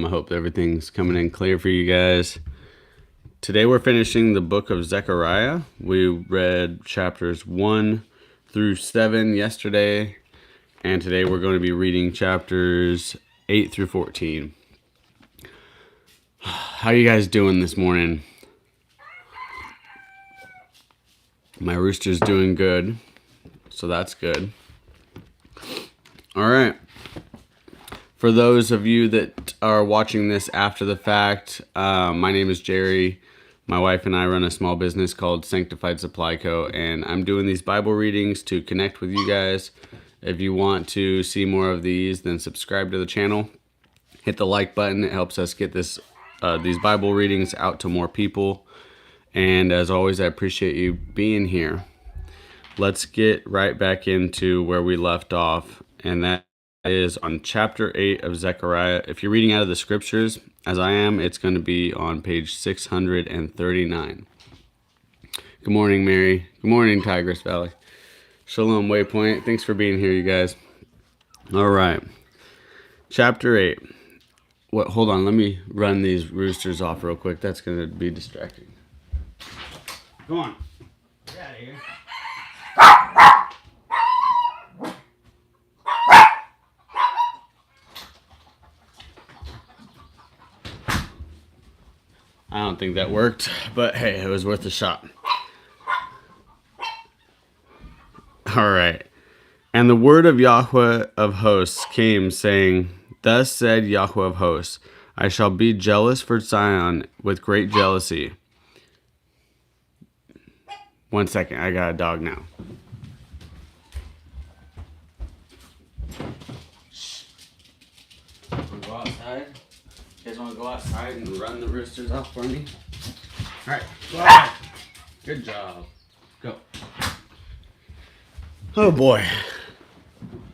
I hope everything's coming in clear for you guys. Today we're finishing the book of Zechariah. We read chapters 1 through 7 yesterday, and today we're going to be reading chapters 8 through 14. How you guys doing this morning? My rooster's doing good, so that's good. All right. For those of you that are watching this after the fact, my name is Jerry. My wife and I run a small business called Sanctified Supply Co. And I'm doing these Bible readings to connect with you guys. If you want to see more of these, then subscribe to the channel. Hit the like button. It helps us get these Bible readings out to more people. And as always, I appreciate you being here. Let's get right back into where we left off, and that is on chapter 8 of Zechariah. If you're reading out of the scriptures, as I am, it's going to be on page 639. Good morning, Mary. Good morning, Tigris Valley. Shalom, Waypoint. Thanks for being here, you guys. All right. Chapter 8. Hold on. Let me run these roosters off real quick. That's going to be distracting. Go on. Get out of here. I don't think that worked, but hey, it was worth a shot. All right. And the word of Yahweh of hosts came, saying, Thus said Yahweh of hosts, I shall be jealous for Zion with great jealousy. One second, I got a dog now. Shh. Want to go outside? You guys want to go outside and run the roosters off for me? Alright, go ahead. Good job. Go. Oh boy.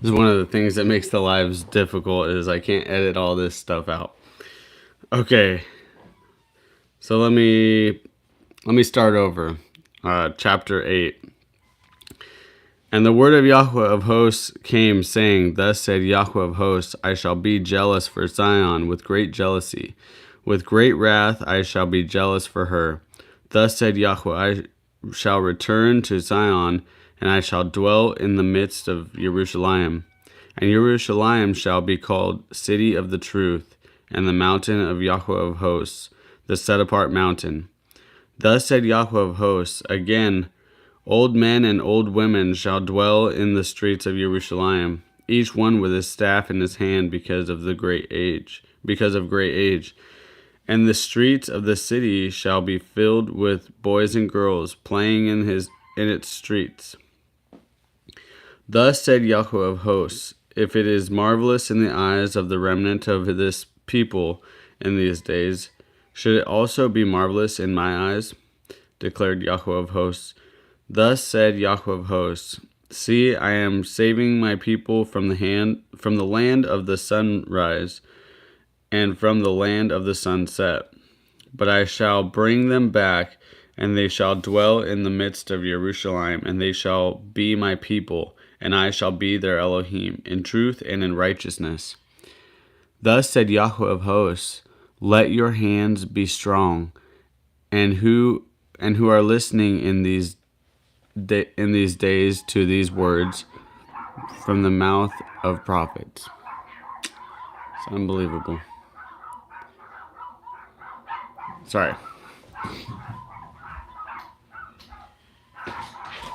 This is one of the things that makes the lives difficult is I can't edit all this stuff out. Okay. So let me start over. Chapter 8. And the word of Yahweh of hosts came, saying, Thus said Yahweh of hosts, I shall be jealous for Zion with great jealousy. With great wrath I shall be jealous for her. Thus said Yahweh, I shall return to Zion, and I shall dwell in the midst of Jerusalem. And Jerusalem shall be called City of the Truth, and the mountain of Yahweh of hosts, the set-apart mountain. Thus said Yahweh of hosts, again, old men and old women shall dwell in the streets of Jerusalem, each one with his staff in his hand because of great age. And the streets of the city shall be filled with boys and girls playing in its streets. Thus said Yahweh of hosts, if it is marvelous in the eyes of the remnant of this people in these days, should it also be marvelous in my eyes? Declared Yahweh of hosts. Thus said Yahweh of hosts, see, I am saving my people from the land of the sunrise, and from the land of the sunset. But I shall bring them back, and they shall dwell in the midst of Jerusalem, and they shall be my people, and I shall be their Elohim, in truth and in righteousness. Thus said Yahweh of hosts, let your hands be strong, and who are listening in these days to these words from the mouth of prophets. It's unbelievable. Sorry.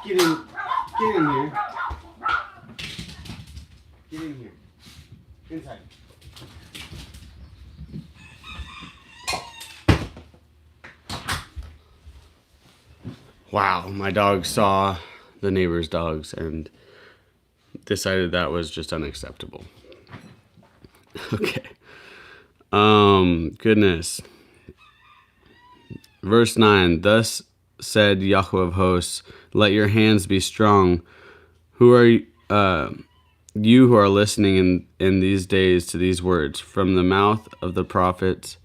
Get in here. Get in here. Inside. Wow, my dog saw the neighbor's dogs and decided that was just unacceptable. Okay. Goodness. Verse 9, thus said Yahweh of hosts, let your hands be strong. Who are you who are listening in these days to these words from the mouth of the prophets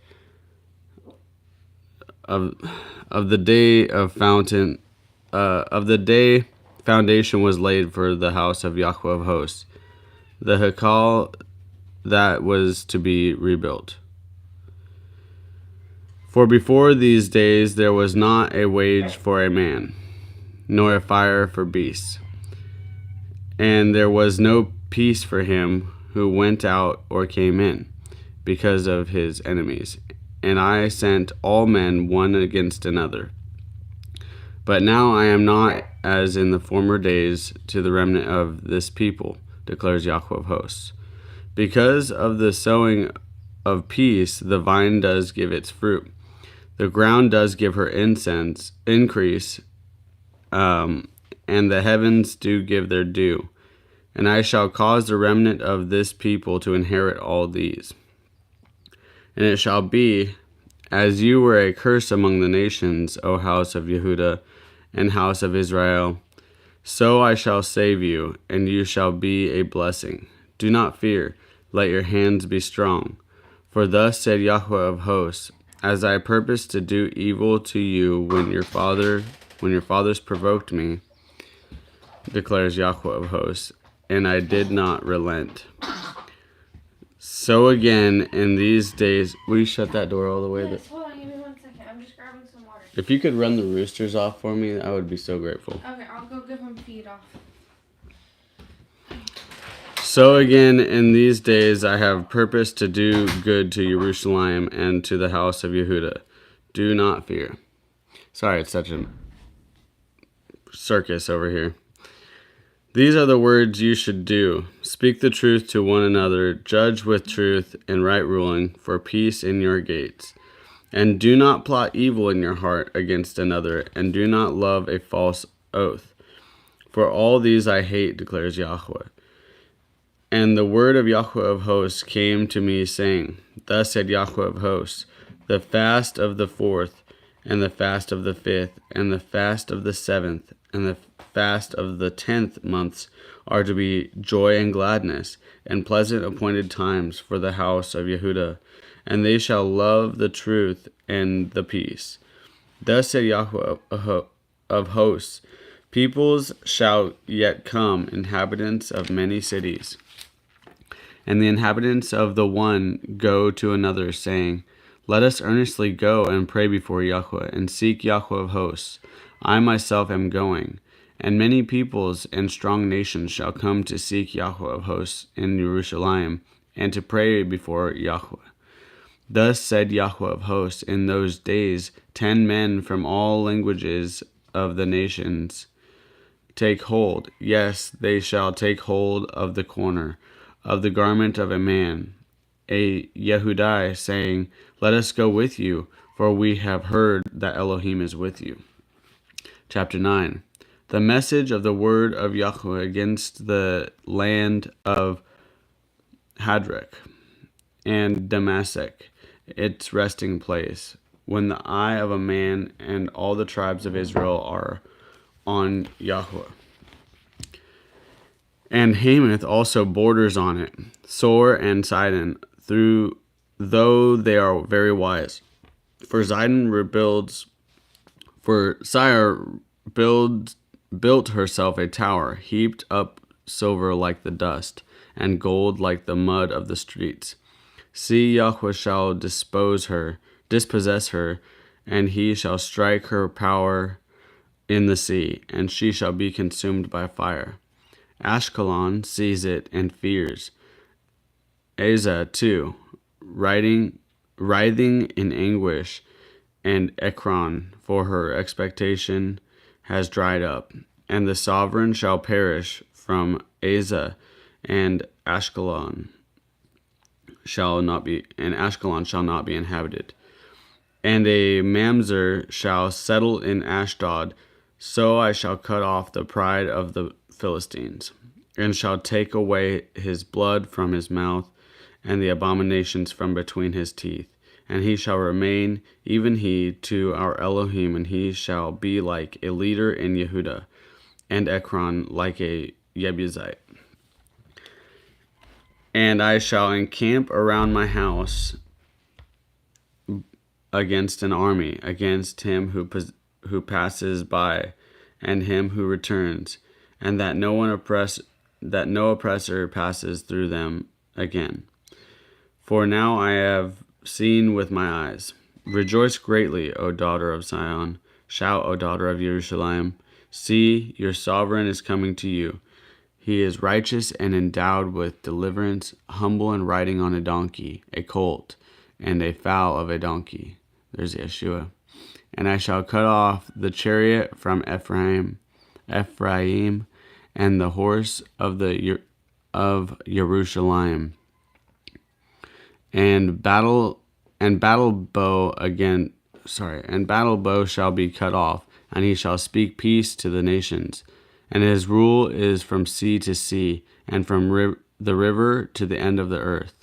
of the day foundation was laid for the house of Yahweh of hosts, the Hekal that was to be rebuilt. For before these days there was not a wage for a man, nor a fire for beasts. And there was no peace for him who went out or came in, because of his enemies. And I sent all men one against another. But now I am not as in the former days to the remnant of this people, declares Yahweh of hosts. Because of the sowing of peace, the vine does give its fruit. The ground does give her increase, and the heavens do give their due. And I shall cause the remnant of this people to inherit all these. And it shall be, as you were a curse among the nations, O house of Yehudah and house of Israel, so I shall save you, and you shall be a blessing. Do not fear, let your hands be strong. For thus said Yahweh of hosts, as I purposed to do evil to you when your fathers provoked me, declares Yahweh of hosts, and I did not relent. So again, in these days, will you shut that door all the way? Yes, hold on, give me 1 second. I'm just grabbing some water. If you could run the roosters off for me, I would be so grateful. Okay, I'll go give them feed off. So again, in these days, I have purposed to do good to Jerusalem and to the house of Yehudah. Do not fear. Sorry, it's such a circus over here. These are the words you should do. Speak the truth to one another, judge with truth and right ruling, for peace in your gates. And do not plot evil in your heart against another, and do not love a false oath. For all these I hate, declares Yahweh. And the word of Yahweh of hosts came to me, saying, Thus said Yahweh of hosts, the fast of the 4th, and the fast of the 5th, and the fast of the 7th, and the fast of the 10th months are to be joy and gladness, and pleasant appointed times for the house of Yehudah, and they shall love the truth and the peace. Thus said Yahweh of hosts, peoples shall yet come, inhabitants of many cities. And the inhabitants of the one go to another, saying, Let us earnestly go and pray before Yahweh, and seek Yahweh of hosts. I myself am going. And many peoples and strong nations shall come to seek Yahweh of hosts in Jerusalem, and to pray before Yahweh. Thus said Yahweh of hosts, in those days 10 men from all languages of the nations take hold. Yes, they shall take hold of the corner of the garment of a man, a Yehudai, saying, Let us go with you, for we have heard that Elohim is with you. Chapter 9. The message of the word of Yahweh against the land of Hadrach and Damascus, its resting place, when the eye of a man and all the tribes of Israel are on Yahweh. And Hamath also borders on it, Sor and Sidon, though they are very wise. For Sidon built herself a tower, heaped up silver like the dust, and gold like the mud of the streets. See, Yahweh shall dispossess her, and he shall strike her power in the sea, and she shall be consumed by fire. Ashkelon sees it and fears. Asa too, writhing in anguish, and Ekron, for her expectation has dried up. And the sovereign shall perish from Asa, and Ashkelon shall not be inhabited. And a mamzer shall settle in Ashdod, so I shall cut off the pride of the Philistines, and shall take away his blood from his mouth, and the abominations from between his teeth. And he shall remain, even he, to our Elohim, and he shall be like a leader in Yehudah, and Ekron like a Jebusite. And I shall encamp around my house against an army, against him who passes by, and him who returns, and that no oppressor passes through them again. For now I have seen with my eyes, Rejoice greatly, O daughter of Zion. Shout, O daughter of Jerusalem. See, your sovereign is coming to you. He is righteous and endowed with deliverance, humble and riding on a donkey, a colt, and a foal of a donkey. There's Yeshua. And I shall cut off the chariot from Ephraim, and the horse of Jerusalem. And battle bow shall be cut off, and he shall speak peace to the nations. And his rule is from sea to sea, and from the river to the ends of the earth.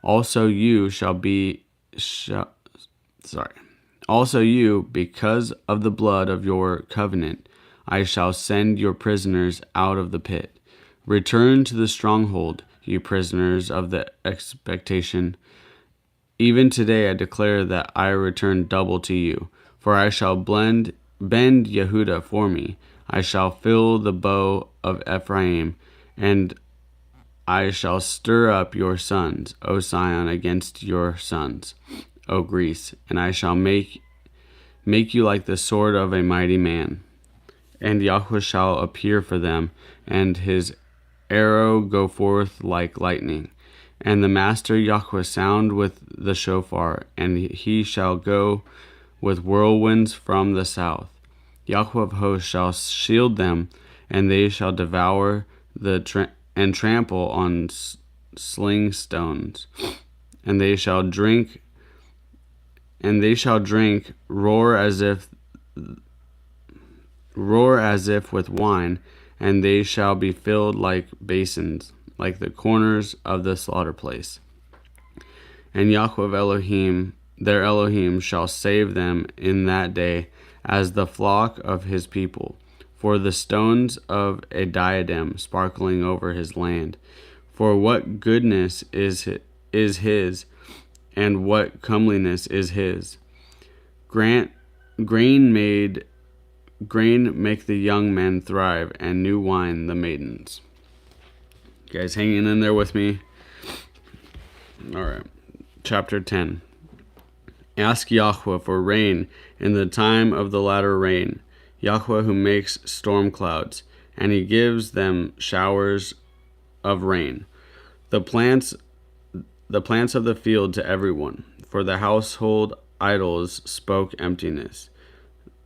Also you Also you, because of the blood of your covenant, I shall send your prisoners out of the pit. Return to the stronghold, you prisoners of the expectation. Even today I declare that I return double to you, for I shall bend Yehuda for me. I shall fill the bow of Ephraim, and I shall stir up your sons, O Sion, against your sons, O Greece, and I shall make you like the sword of a mighty man. And Yahweh shall appear for them, and his arrow go forth like lightning. And the master Yahweh sound with the shofar, and he shall go with whirlwinds from the south. Yahweh of hosts shall shield them, and they shall devour and trample on sling stones. And they shall drink, roar as if with wine, and they shall be filled like basins, like the corners of the slaughter place. And Yahweh Elohim, their Elohim, shall save them in that day as the flock of his people, for the stones of a diadem sparkling over his land. For what goodness is his, and what comeliness is his. Grain make the young men thrive, and new wine the maidens. You guys hanging in there with me? All right. Chapter 10. Ask Yahweh for rain in the time of the latter rain. Yahweh who makes storm clouds, and he gives them showers of rain. The plants of the field to everyone, for the household idols spoke emptiness.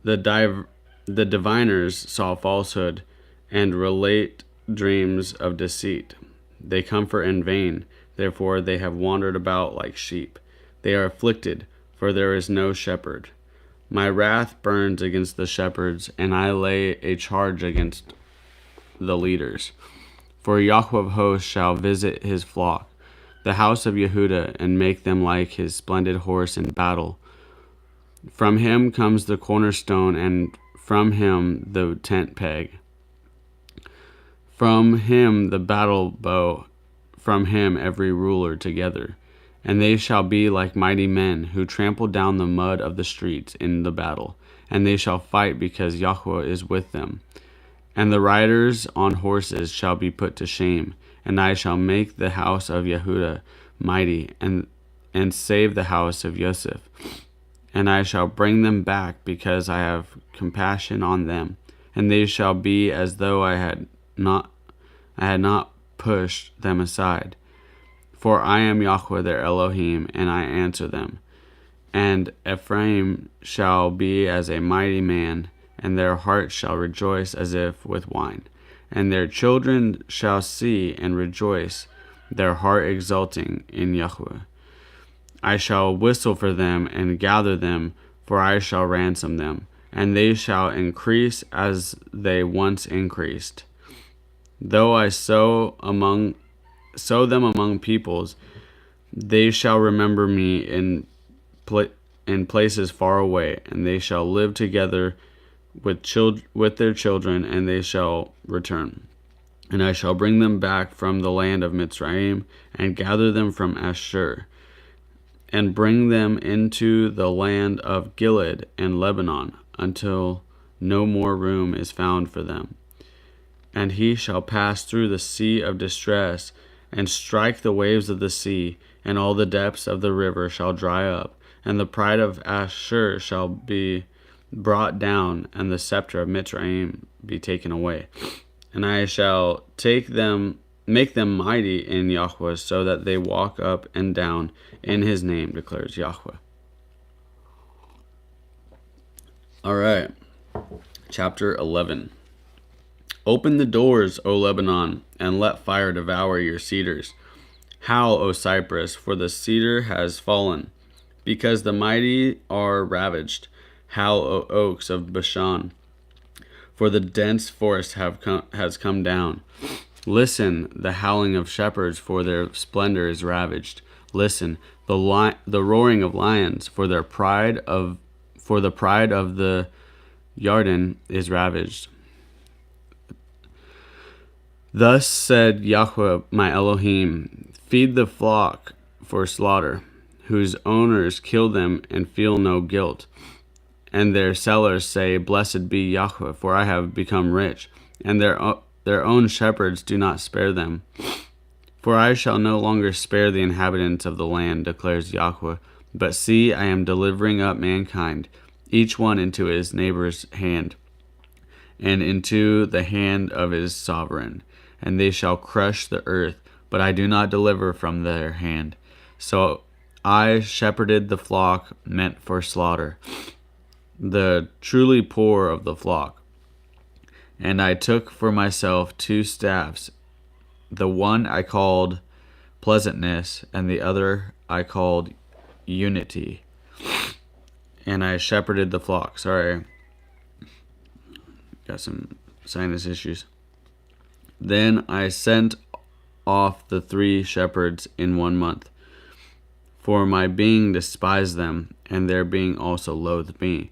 The diviners saw falsehood, and relate dreams of deceit. They comfort in vain, therefore they have wandered about like sheep. They are afflicted, for there is no shepherd. My wrath burns against the shepherds, and I lay a charge against the leaders. For Yahweh of hosts shall visit his flock, the house of Yehuda, and make them like his splendid horse in battle. From him comes the cornerstone, and from him the tent peg. From him the battle bow, from him every ruler together. And they shall be like mighty men, who trample down the mud of the streets in the battle. And they shall fight because Yahweh is with them. And the riders on horses shall be put to shame. And I shall make the house of Yehuda mighty, and save the house of Joseph. And I shall bring them back, because I have compassion on them. And they shall be as though I had not pushed them aside. For I am Yahweh their Elohim, and I answer them. And Ephraim shall be as a mighty man, and their heart shall rejoice as if with wine. And their children shall see and rejoice, their heart exulting in Yahweh. I shall whistle for them and gather them, for I shall ransom them, and they shall increase as they once increased. Though I sow them among peoples, they shall remember me in places far away, and they shall live together with their children, and they shall return. And I shall bring them back from the land of Mitzrayim, and gather them from Ashur, and bring them into the land of Gilead and Lebanon, until no more room is found for them. And he shall pass through the sea of distress, and strike the waves of the sea, and all the depths of the river shall dry up, and the pride of Ashur shall be brought down, and the scepter of Mitzrayim be taken away. And I shall make them mighty in Yahweh, so that they walk up and down in his name, declares Yahweh. All right, chapter 11. Open the doors, O Lebanon, and let fire devour your cedars. Howl, O Cypress, for the cedar has fallen, because the mighty are ravaged. Howl, O oaks of Bashan, for the dense forest has come down. Listen, the howling of shepherds, for their splendor is ravaged. Listen, the roaring of lions, for the pride of the Yarden is ravaged. Thus said Yahweh my Elohim, feed the flock for slaughter, whose owners kill them and feel no guilt. And their sellers say, Blessed be Yahweh, for I have become rich, and their own shepherds do not spare them. For I shall no longer spare the inhabitants of the land, declares Yahweh. But see, I am delivering up mankind, each one into his neighbor's hand, and into the hand of his sovereign. And they shall crush the earth, but I do not deliver from their hand. So I shepherded the flock meant for slaughter, the truly poor of the flock. And I took for myself 2 staffs. The one I called pleasantness, and the other I called unity. And I shepherded the flock. Sorry, got some sinus issues. Then I sent off the 3 shepherds in 1 month, for my being despised them, and their being also loathed me.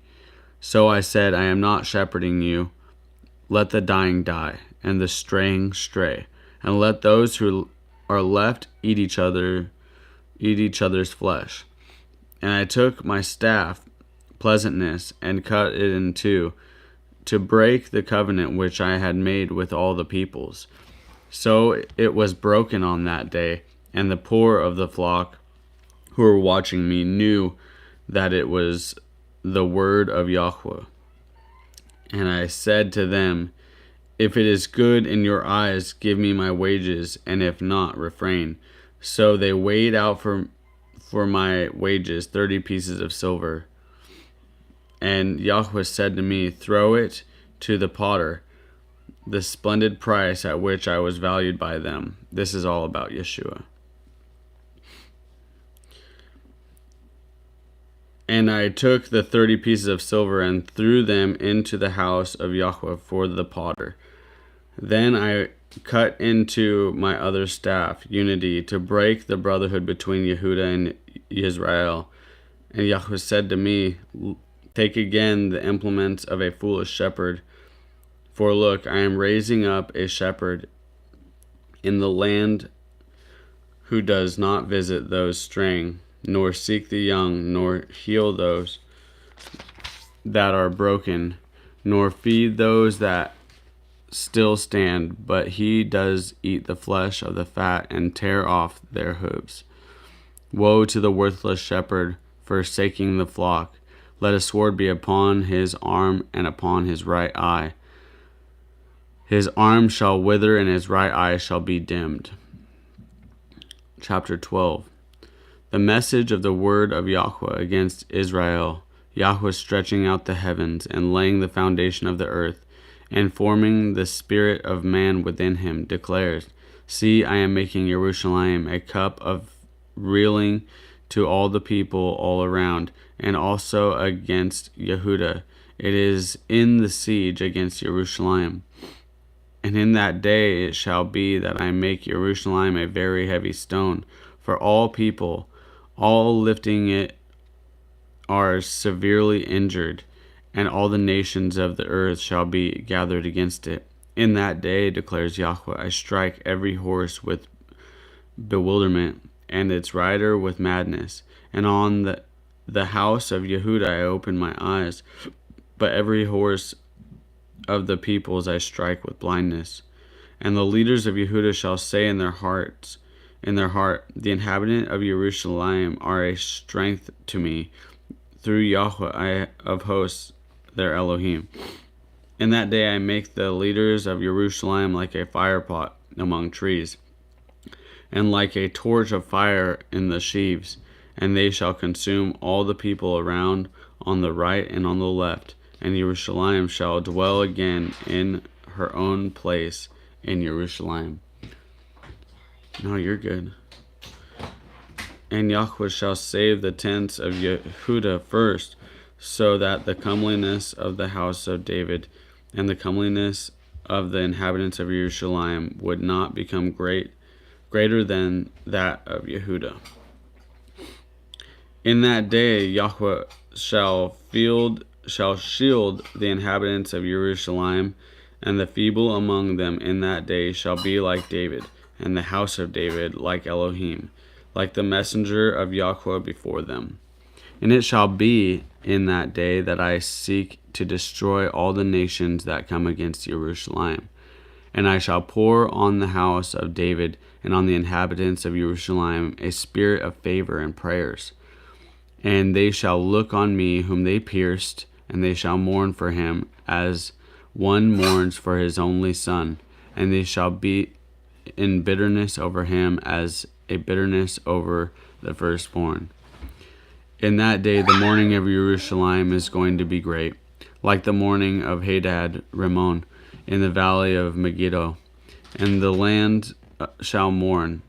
So I said, I am not shepherding you. Let the dying die, and the straying stray, and let those who are left eat each other's flesh. And I took my staff, pleasantness, and cut it in 2, to break the covenant which I had made with all the peoples. So it was broken on that day, and the poor of the flock who were watching me knew that it was the word of Yahweh. And I said to them, If it is good in your eyes, give me my wages, and if not, refrain. So they weighed out for my wages 30 pieces of silver. And Yahweh said to me, Throw it to the potter, the splendid price at which I was valued by them. This is all about Yeshua. And I took the 30 pieces of silver and threw them into the house of Yahweh for the potter. Then I cut into my other staff, unity, to break the brotherhood between Yehudah and Israel. And Yahweh said to me, Take again the implements of a foolish shepherd. For look, I am raising up a shepherd in the land who does not visit those straying, nor seek the young, nor heal those that are broken, nor feed those that still stand, but he does eat the flesh of the fat and tear off their hooves. Woe to the worthless shepherd, forsaking the flock. Let a sword be upon his arm and upon his right eye. His arm shall wither, and his right eye shall be dimmed. Chapter 12. The message of the word of Yahweh against Israel, Yahweh stretching out the heavens and laying the foundation of the earth, and forming the spirit of man within him, declares, See, I am making Jerusalem a cup of reeling to all the people all around, and also against Yehudah. It is in the siege against Jerusalem. And in that day it shall be that I make Jerusalem a very heavy stone, for all people, all lifting it, are severely injured, and all the nations of the earth shall be gathered against it. In that day, declares Yahweh, I strike every horse with bewilderment, and its rider with madness. And on the house of Yehudah I open my eyes, but every horse of the peoples I strike with blindness. And the leaders of Yehudah shall say in their hearts, in their heart. The inhabitants of Jerusalem are a strength to me, through Yahweh of hosts, their Elohim. In that day I make the leaders of Jerusalem like a firepot among trees, and like a torch of fire in the sheaves, and they shall consume all the people around on the right and on the left, and Jerusalem shall dwell again in her own place in Jerusalem. No, you're good. And Yahweh shall save the tents of Yehuda first, so that the comeliness of the house of David and the comeliness of the inhabitants of Jerusalem would not become greater than that of Yehuda. In that day Yahweh shall shield the inhabitants of Jerusalem, and the feeble among them in that day shall be like David, and the house of David like Elohim, like the messenger of Yahweh before them. And it shall be in that day that I seek to destroy all the nations that come against Jerusalem. And I shall pour on the house of David and on the inhabitants of Jerusalem a spirit of favor and prayers. And they shall look on me whom they pierced, and they shall mourn for him as one mourns for his only son. And they shall be in bitterness over him as a bitterness over the firstborn. In that day the mourning of Jerusalem is going to be great, like the mourning of Hadad Rimmon in the valley of Megiddo. And the land shall mourn,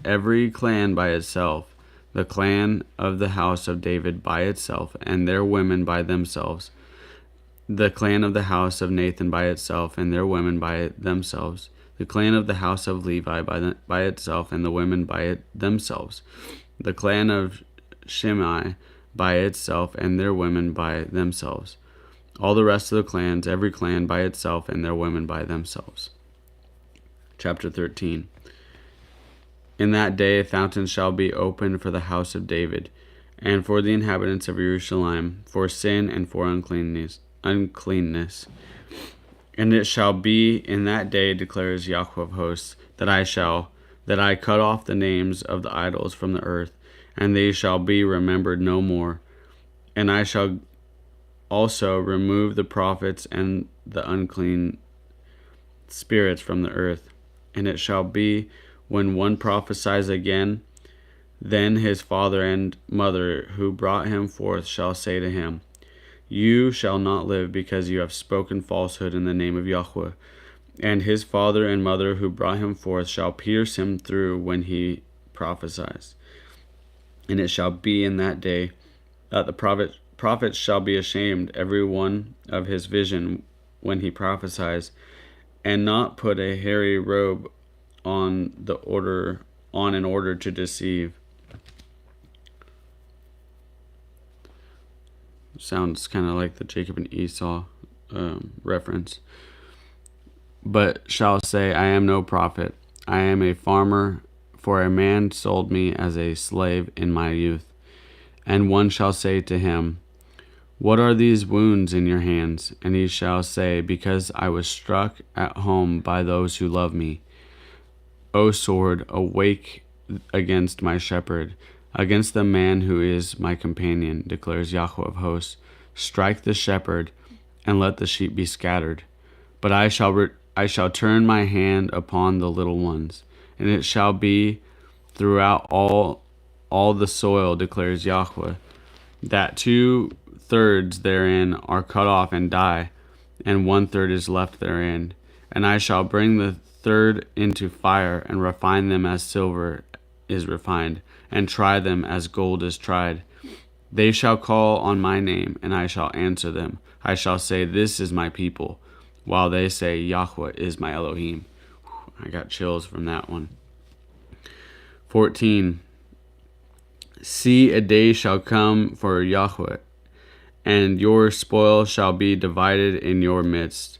every clan by itself, the clan of the house of David by itself, and their women by themselves, the clan of the house of Nathan by itself, and their women by themselves, the clan of the house of Levi by itself, and the women by themselves, the clan of Shimei by itself, and their women by themselves, all the rest of the clans, every clan by itself, and their women by themselves. Chapter 13. In that day a fountain shall be opened for the house of David, and for the inhabitants of Jerusalem, for sin and for uncleanness. And it shall be in that day, declares Yahweh of hosts, that I cut off the names of the idols from the earth, and they shall be remembered no more. And I shall also remove the prophets and the unclean spirits from the earth. And it shall be, when one prophesies again, then his father and mother who brought him forth shall say to him, You shall not live, because you have spoken falsehood in the name of Yahweh. And his father and mother who brought him forth shall pierce him through when he prophesies. And it shall be in that day that the prophet shall be ashamed, every one of his vision when he prophesies, and not put a hairy robe on in order to deceive. Sounds kind of like the Jacob and Esau reference. But shall say, I am no prophet. I am a farmer, for a man sold me as a slave in my youth. And one shall say to him, What are these wounds in your hands? And he shall say, Because I was struck at home by those who love me. O sword, awake against my shepherd, against the man who is my companion, declares Yahweh of hosts. Strike the shepherd, and let the sheep be scattered. But I shall turn my hand upon the little ones, and it shall be throughout all the soil, declares Yahweh, that 2/3 therein are cut off and die, and 1/3 is left therein. And I shall bring the third into fire, and refine them as silver is refined, and try them as gold is tried. They shall call on my name, and I shall answer them. I shall say, This is my people, while they say, Yahweh is my Elohim. I got chills from that one. 14. See, a day shall come for Yahweh, and your spoil shall be divided in your midst.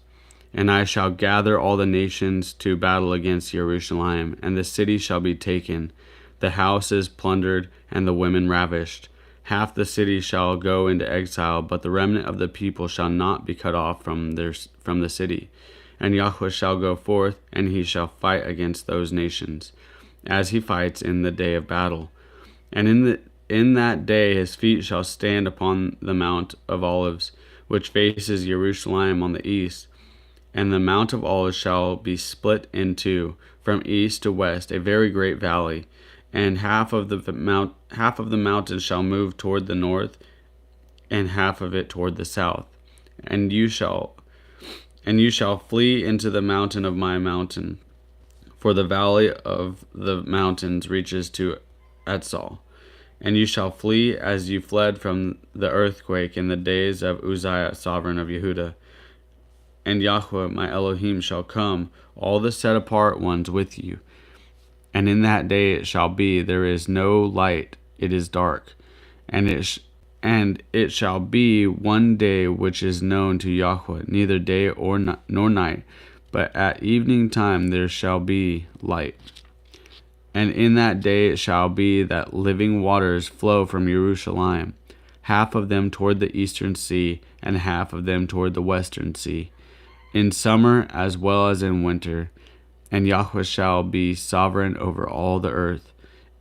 And I shall gather all the nations to battle against Jerusalem, and the city shall be taken, the houses plundered, and the women ravished. Half the city shall go into exile, but the remnant of the people shall not be cut off from the city. And Yahweh shall go forth, and he shall fight against those nations. as he fights in the day of battle. And in that day his feet shall stand upon the Mount of Olives, which faces Jerusalem on the east. And the Mount of Olives shall be split in two, from east to west, a very great valley. And half of the mountain shall move toward the north, and half of it toward the south. And you shall flee into the mountain of my mountain, for the valley of the mountains reaches to Etzal. And you shall flee as you fled from the earthquake in the days of Uzziah, sovereign of Yehudah. And Yahweh, my Elohim, shall come, all the set apart ones with you. And in that day it shall be, there is no light, it is dark. And it shall be one day which is known to Yahweh, neither day nor night, but at evening time there shall be light. And in that day it shall be that living waters flow from Jerusalem, half of them toward the eastern sea, and half of them toward the western sea, in summer as well as in winter. And Yahweh shall be sovereign over all the earth.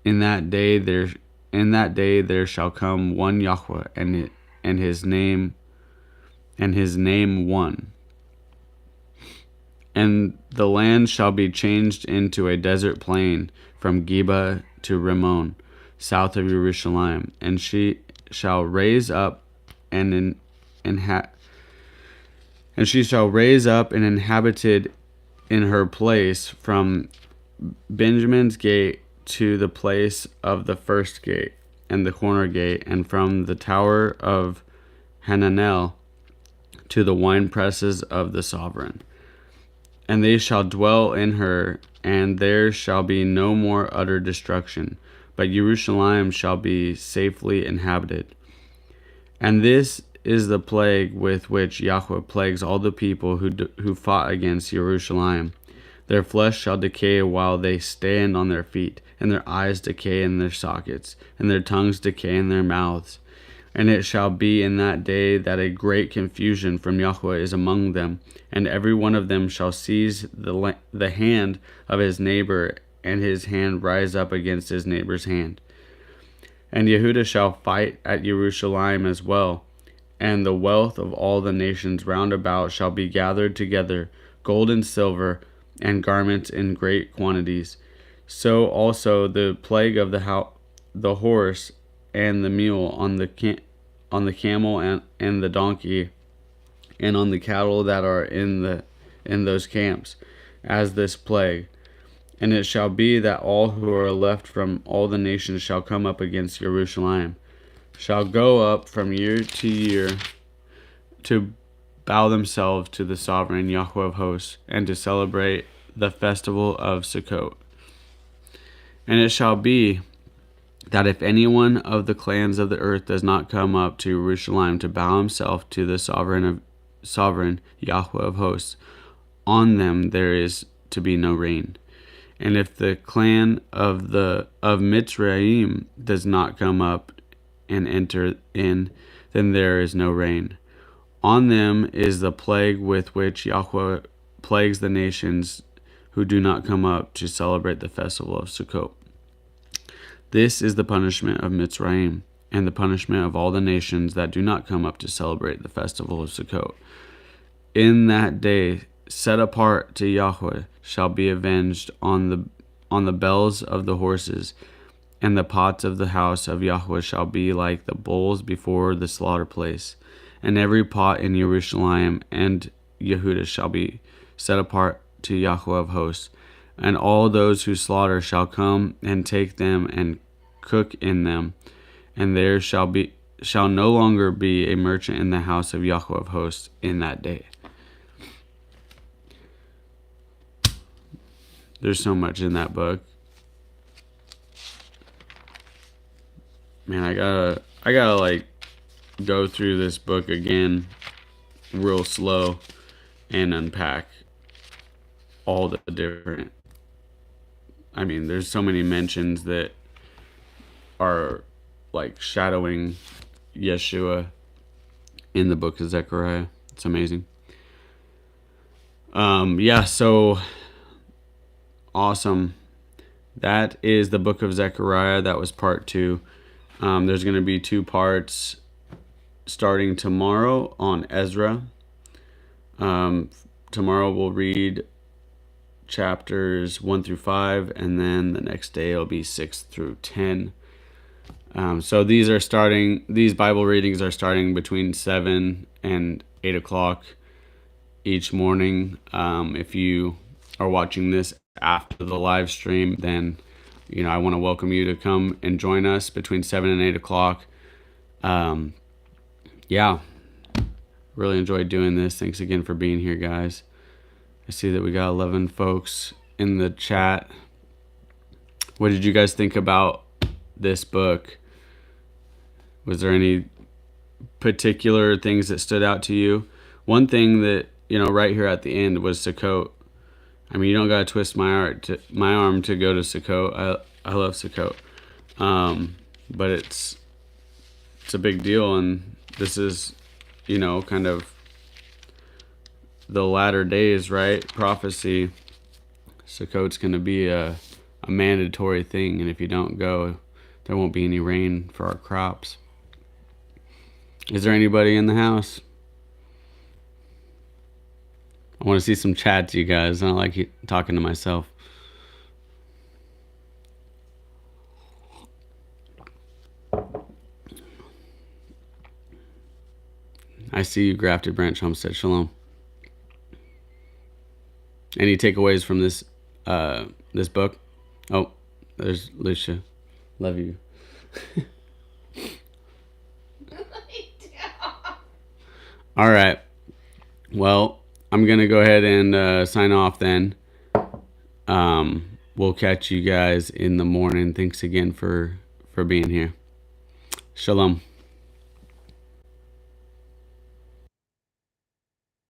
In that day there shall come one Yahweh, and his name one. And the land shall be changed into a desert plain from Geba to Rimmon, south of Jerusalem. And she shall raise up and she shall raise up and inhabited in her place from Benjamin's gate to the place of the first gate and the corner gate, and from the tower of Hananel to the wine presses of the sovereign. And they shall dwell in her, and there shall be no more utter destruction, but Jerusalem shall be safely inhabited. And this is the plague with which Yahweh plagues all the people who fought against Jerusalem. Their flesh shall decay while they stand on their feet, and their eyes decay in their sockets, and their tongues decay in their mouths. And it shall be in that day that a great confusion from Yahweh is among them, and every one of them shall seize the hand of his neighbor, and his hand rise up against his neighbor's hand. And Yehudah shall fight at Jerusalem as well, and the wealth of all the nations round about shall be gathered together, gold and silver, and garments in great quantities. So also the plague of the horse and the mule, on the camel and the donkey, and on the cattle that are in those camps, as this plague. And it shall be that all who are left from all the nations shall come up against Jerusalem, shall go up from year to year to bow themselves to the sovereign Yahweh of hosts, and to celebrate the festival of Sukkot. And it shall be that if anyone of the clans of the earth does not come up to Jerusalem to bow himself to the sovereign Yahweh of hosts, on them there is to be no rain. And if the clan of Mitzrayim does not come up and enter in, then there is no rain. On them is the plague with which Yahweh plagues the nations who do not come up to celebrate the festival of Sukkot. This is the punishment of Mitzrayim, and the punishment of all the nations that do not come up to celebrate the festival of Sukkot. In that day, set apart to Yahweh, shall be avenged on the bells of the horses, and the pots of the house of Yahweh shall be like the bulls before the slaughter place. And every pot in Jerusalem and Yehudah shall be set apart to Yahweh of hosts. And all those who slaughter shall come and take them and cook in them. And there shall no longer be a merchant in the house of Yahweh of hosts in that day. There's so much in that book. Man, I gotta like go through this book again real slow and unpack all the different, I mean, there's so many mentions that are like shadowing Yeshua in the book of Zechariah. It's amazing. So awesome That is the book of Zechariah. That was part 2. There's going to be 2 parts starting tomorrow on Ezra. Tomorrow we'll read chapters 1 through 5, and then the next day it'll be 6 through 10. So these Bible readings are starting between 7 and 8 o'clock each morning. If you are watching this after the live stream, then I want to welcome you to come and join us between 7 and 8 o'clock. Yeah, really enjoyed doing this. Thanks again for being here, guys. I see that we got 11 folks in the chat. What did you guys think about this book? Was there any particular things that stood out to you? One thing that, right here at the end was Sukkot. I mean, you don't got to twist my arm to go to Sukkot. I love Sukkot. But it's a big deal, and this is, kind of the latter days, right? Prophecy. Sukkot's going to be a mandatory thing, and if you don't go, there won't be any rain for our crops. Is there anybody in the house? I want to see some chats, you guys. I don't like talking to myself. I see you, Grafted Branch Homestead. Shalom. Any takeaways from this book? Oh, there's Lucia. Love you. All right. Well, I'm going to go ahead and sign off then. We'll catch you guys in the morning. Thanks again for being here. Shalom.